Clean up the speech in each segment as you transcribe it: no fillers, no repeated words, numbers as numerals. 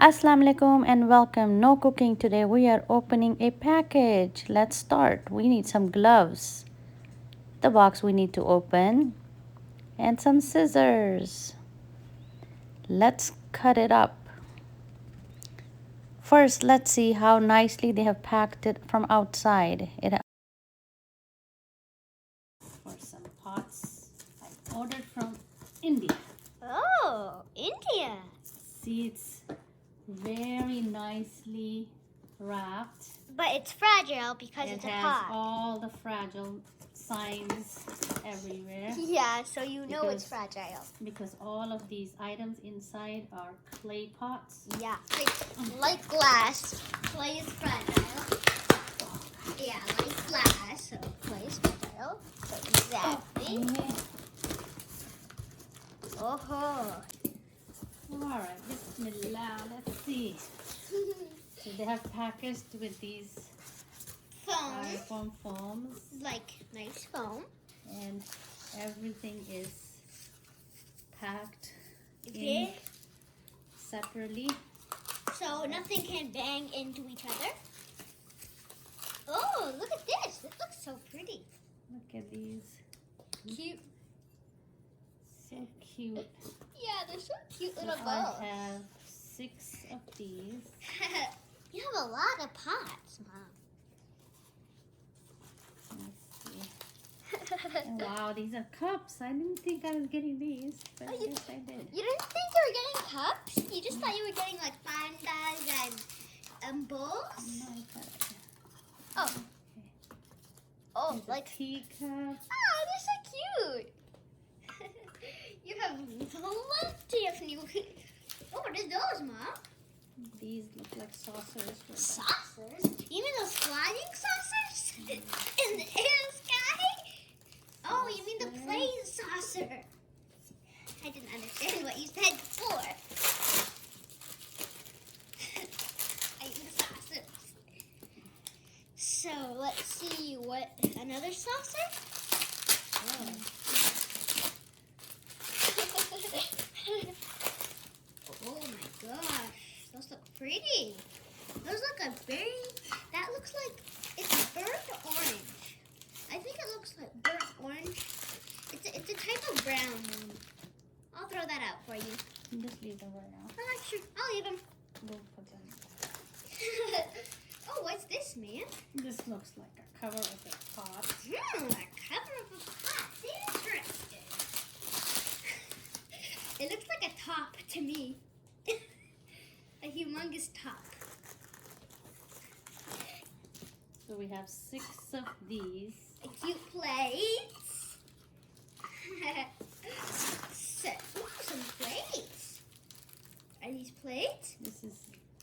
Assalamu alaikum and welcome. No cooking today. We are opening a package. Let's start. We need some gloves. The box we need to open and some scissors. Let's cut it up. First, let's see how nicely they have packed it from outside. For some pots I ordered from India. Oh, India. See, it's very nicely wrapped. But it's fragile because it's a It has pot. all the fragile signs everywhere Yeah, so you know it's Because- fragile. because all of these items inside are clay pots. Yeah, like glass. Clay is fragile. Yeah, like glass. So clay is fragile. So exactly. Oh. Alright, bismillah, let's see. So they have packaged with these Foam. foams Like nice foam. and everything is packed in Okay. separately. So nothing can bang into each other. Oh, look at this. This looks so pretty. Look at these. Cute. So cute. Yeah, they're so cute So little I balls. have 6 of these. You have a lot of pots, Mom. Let's see. Oh, wow, these are cups. I didn't think I was getting these, but Oh, you- yes, I did. You didn't think you were getting cups? You just thought you were getting like pandas and bowls? No, I got it. Oh. Okay. Oh, There's like, a teacup. they're so cute. You have plenty of new. Oh, what are those, Mom? These look like saucers. For Saucers? You mean those flying saucers? In the sky? Oh, you mean the plane saucer? I didn't understand what you said before. I mean saucers. So let's see what another saucer. Oh my gosh, those look pretty. Those look that looks like it's burnt orange. I think it looks like burnt orange. It's a type of brown. I'll throw that out for you. Just leave them right now. I'm not sure. I'll leave them. We'll put them. Oh, what's this, man? This looks like a cover of a pot. A cover of a pot. Interesting. It looks like a top to me. A humongous top. So we have 6 of these. Cute plates. Some plates. Are these plates? This is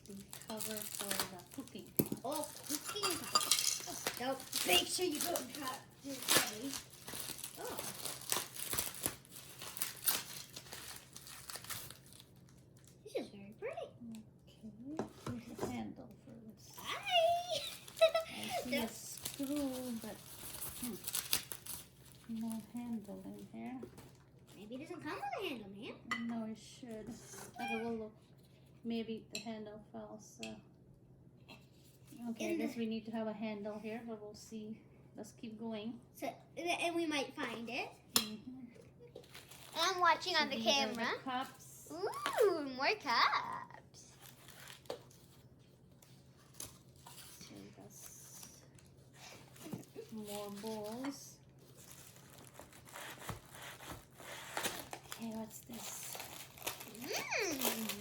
the cover for the cooking. Oh, cooking pots. Don't make sure you don't drop this way. Oh. This is very pretty. Okay, here's a handle for this. Hi. I see a screw, but no handle in here. Maybe it doesn't come with a handle, man. No, it should. Okay, we'll look. Maybe the handle fell, so. Okay, I guess we need to have a handle here, but we'll see. Let's keep going. So, and we might find it. Mhm. I'm watching on the These are camera. the cups. Ooh, more cups. So that's more bowls. Okay, what's this?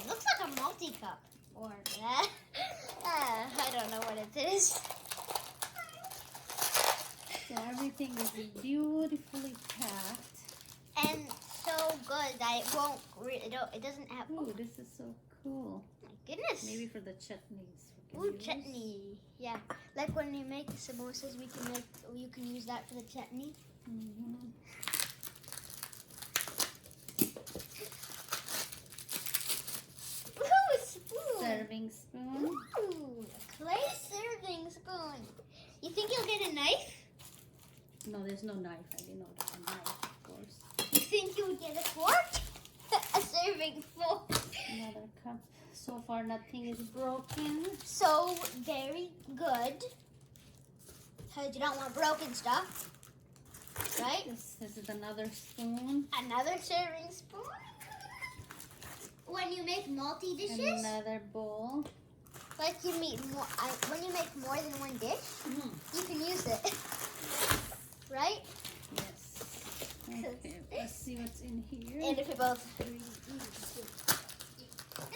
Looks like a multi-cup. Or I don't know what it is. So everything is beautifully packed. And so good that it won't. It doesn't have. Ooh, this is so cool. My goodness. Maybe for the chutneys. we can Ooh, use. chutney. Yeah, like when we make samosas, you can use that for the chutney. Mhm. Ooh, a spoon. Serving spoon. Ooh, a clay serving spoon. You think you'll get a knife? No, there's no knife. I didn't know there's a knife, of course. You think you would get a fork? A serving fork. Another cup. So far, nothing is broken. So very good. Because you don't want broken stuff. Right? This is another spoon. Another serving spoon. When you make multi-dishes, Another bowl. like you make more, when you make more than one dish, you can use it. Right? Yes. Okay, let's see what's in here. And if you both, I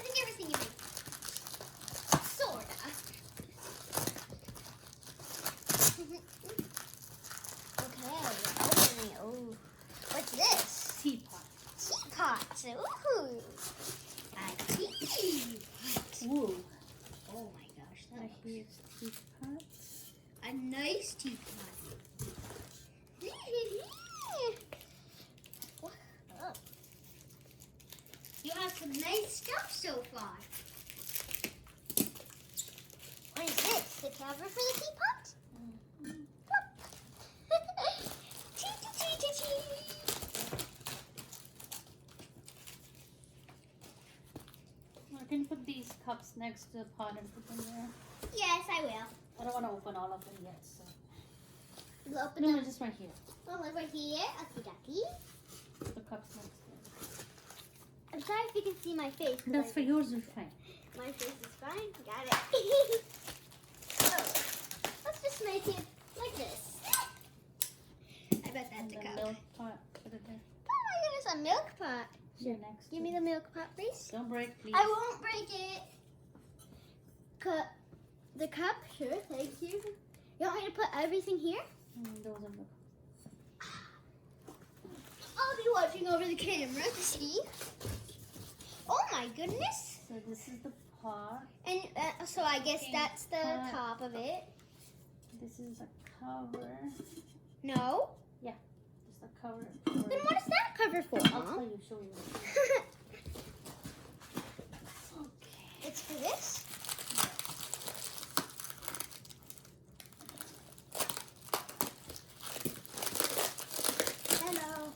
think everything you make, sorta. Okay, opening. Oh, what's this? Teapot. Teapot. Ooh, a teapot. Ooh. Oh my gosh, that Right looks here's teapot. a nice teapot. Oh. You have some nice stuff so far. What is this? The cover for the teapot? I can put these cups next to the pot and put them there. Yes, I will. I don't want to open all of them yet, so. We'll open No, them. just right here. Well, over here. Okay, ducky. The cups next to I'm sorry if you can see my face. it. That's for yours, are fine. My face is fine. Got it. So, let's just make it like this. I bet And that's a the cup. milk pot, put it there. Oh my goodness, a milk pot. Here next. Give to me it. the milk pot, please. Don't break, please. I won't break it. The cup? Sure, thank you. You want me to put everything here? Those are the. I'll be watching over the camera to see. Oh my goodness. So this is the pot. And so I guess Okay, that's the pot. top of it. This is a cover. No. Just a cover. Then what is that cover for? I'll tell you, show you. Okay. It's for this? Hello.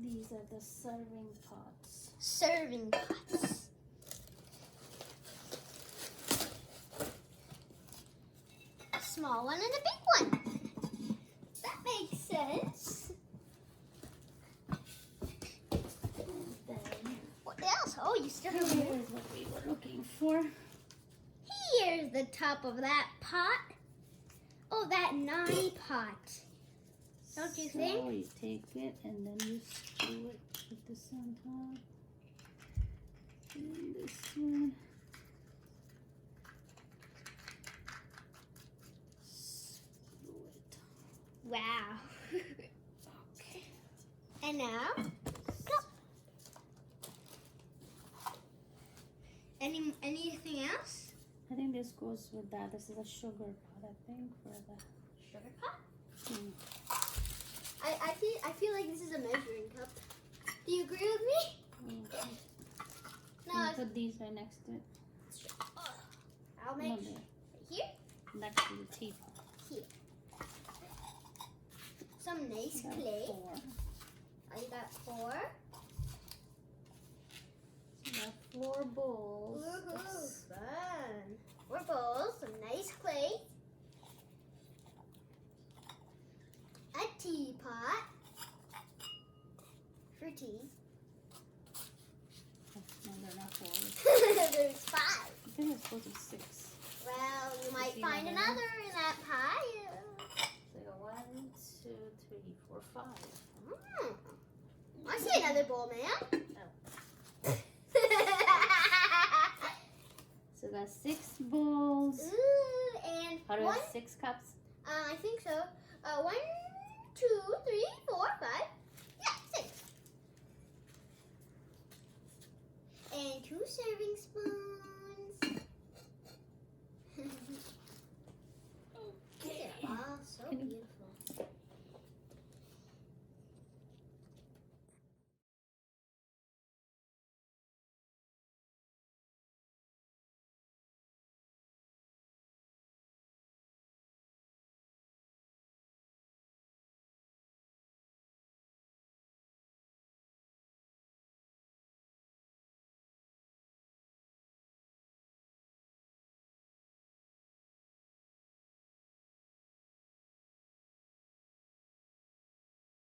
These are the serving pots. Serving pots. A small one and a big one. That makes sense. Then What else? Oh, you still have here more. is what we were looking for. Here's the top of that pot. Oh, that naughty pot. Don't you So think? you take it and then you screw it with this on top. And this one. Screw it. Wow. Okay. And now, go. Anything else? I think this goes with that. This is a sugar pot, I think, for the. Sugar pot? Hmm. I feel like this is a measuring cup. Do you agree with me? Okay. No. Can you put these right next to it? I'll No, make there. here. Next to the teapot. Some nice About clay. 4. I got 4. So we have 4 bowls. Woohoo! Fun. 4 bowls. Some nice clay. A teapot for tea. No, they're not 4. There's 5. I think it's supposed to be 6. Well, you might see find another? another in that pie. So you go 1, 2, 3, 4, 5. Mm. I see another bowl, man. So we got 6 bowls. Ooh, and How do we one, have 6 cups? I think so. 1, 2, 3, 4, 5. Yeah, 6. And 2 serving spoons.